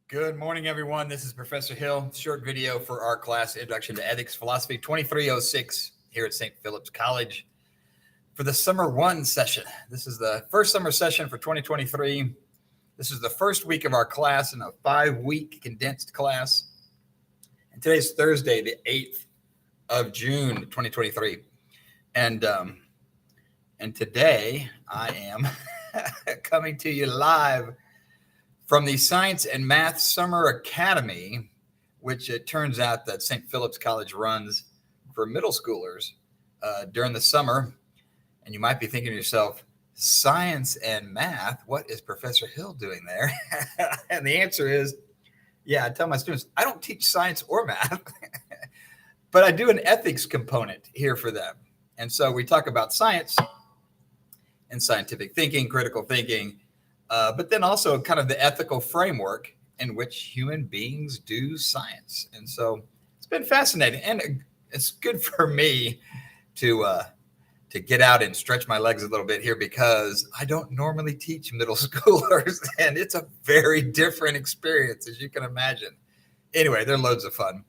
Good morning, everyone. This is Professor Hill. Short video for our class, Introduction to Ethics Philosophy 2306 here at St. Philip's College for the Summer 1 session. This is the first summer session for 2023. This is the first week of our class in a 5-week condensed class. And today's Thursday, the 8th of June, 2023. And today I am coming to you live from the Science and Math Summer Academy, which it turns out that St. Philip's College runs for middle schoolers during the summer. And you might be thinking to yourself, science and math, what is Professor Hill doing there? And the answer is, yeah, I tell my students, I don't teach science or math, but I do an ethics component here for them. And so we talk about science and scientific thinking, critical thinking, but then also kind of the ethical framework in which human beings do science. And so it's been fascinating, and it's good for me to get out and stretch my legs a little bit here, because I don't normally teach middle schoolers, and it's a very different experience, as you can imagine. Anyway, they're loads of fun.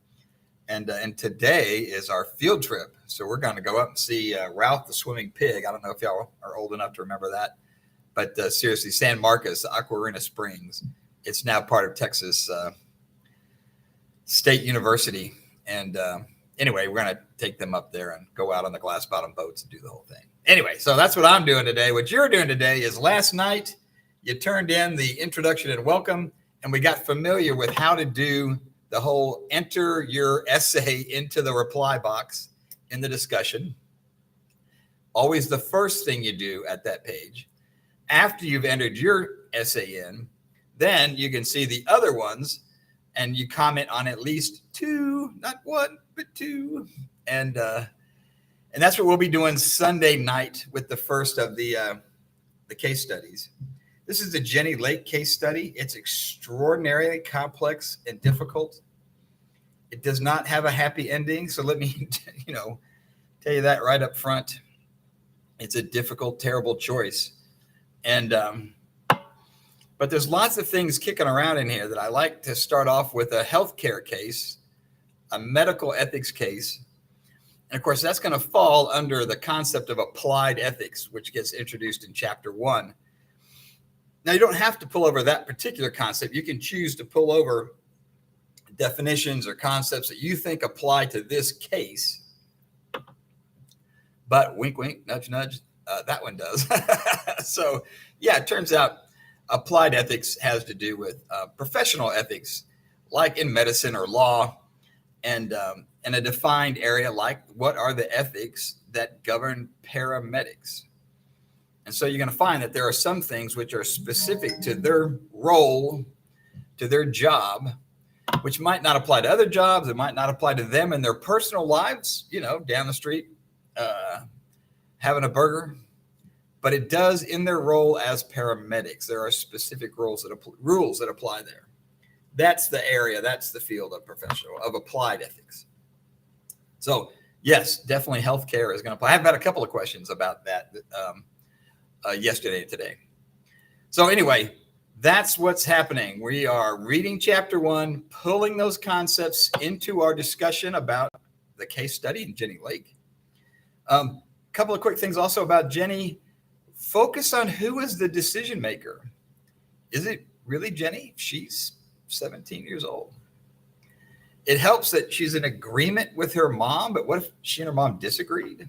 And today is our field trip. So we're going to go up and see Ralph the Swimming Pig. I don't know if y'all are old enough to remember that. But seriously, San Marcos, Aquarina Springs, it's now part of Texas State University. And anyway, we're going to take them up there and go out on the glass bottom boats and do the whole thing. Anyway, so that's what I'm doing today. What you're doing today is last night you turned in the introduction and welcome, and we got familiar with how to do the whole enter your essay into the reply box in the discussion. Always the first thing you do at that page. After you've entered your essay in, then you can see the other ones, and you comment on at least 2, not 1, but 2. And that's what we'll be doing Sunday night with the first of the case studies. This is the Jenny Lake case study. It's extraordinarily complex and difficult. It does not have a happy ending. So let me, tell you that right up front. It's a difficult, terrible choice. And, but there's lots of things kicking around in here that I like to start off with: a healthcare case, a medical ethics case. And of course, that's going to fall under the concept of applied ethics, which gets introduced in chapter 1. Now, you don't have to pull over that particular concept. You can choose to pull over definitions or concepts that you think apply to this case. But wink, wink, nudge, nudge. That one does. So, yeah, it turns out applied ethics has to do with professional ethics, like in medicine or law, and in a defined area like what are the ethics that govern paramedics. And so you're going to find that there are some things which are specific to their role, to their job, which might not apply to other jobs. It might not apply to them in their personal lives, down the street, having a burger, but it does in their role as paramedics. There are specific rules that apply there. That's the area, that's the field of applied ethics. So yes, definitely healthcare is going to apply. I've had a couple of questions about that yesterday and today. So anyway, that's what's happening. We are reading chapter 1, pulling those concepts into our discussion about the case study in Jenny Lake. Couple of quick things also about Jenny. Focus on who is the decision maker. Is it really Jenny? She's 17 years old. It helps that she's in agreement with her mom, but what if she and her mom disagreed?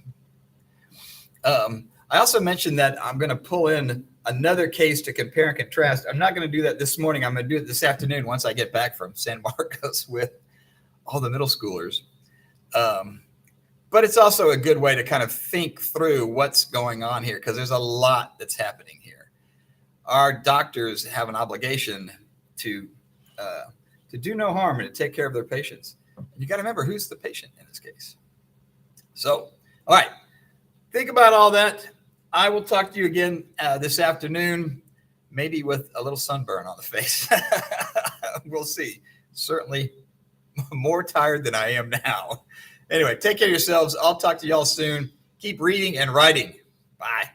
I also mentioned that I'm going to pull in another case to compare and contrast. I'm not going to do that this morning. I'm going to do it this afternoon once I get back from San Marcos with all the middle schoolers. But it's also a good way to kind of think through what's going on here, because there's a lot that's happening here. Our doctors have an obligation to do no harm and to take care of their patients. And you got to remember, who's the patient in this case. So, all right, think about all that. I will talk to you again this afternoon, maybe with a little sunburn on the face. We'll see. Certainly more tired than I am now. Anyway, take care of yourselves. I'll talk to y'all soon. Keep reading and writing. Bye.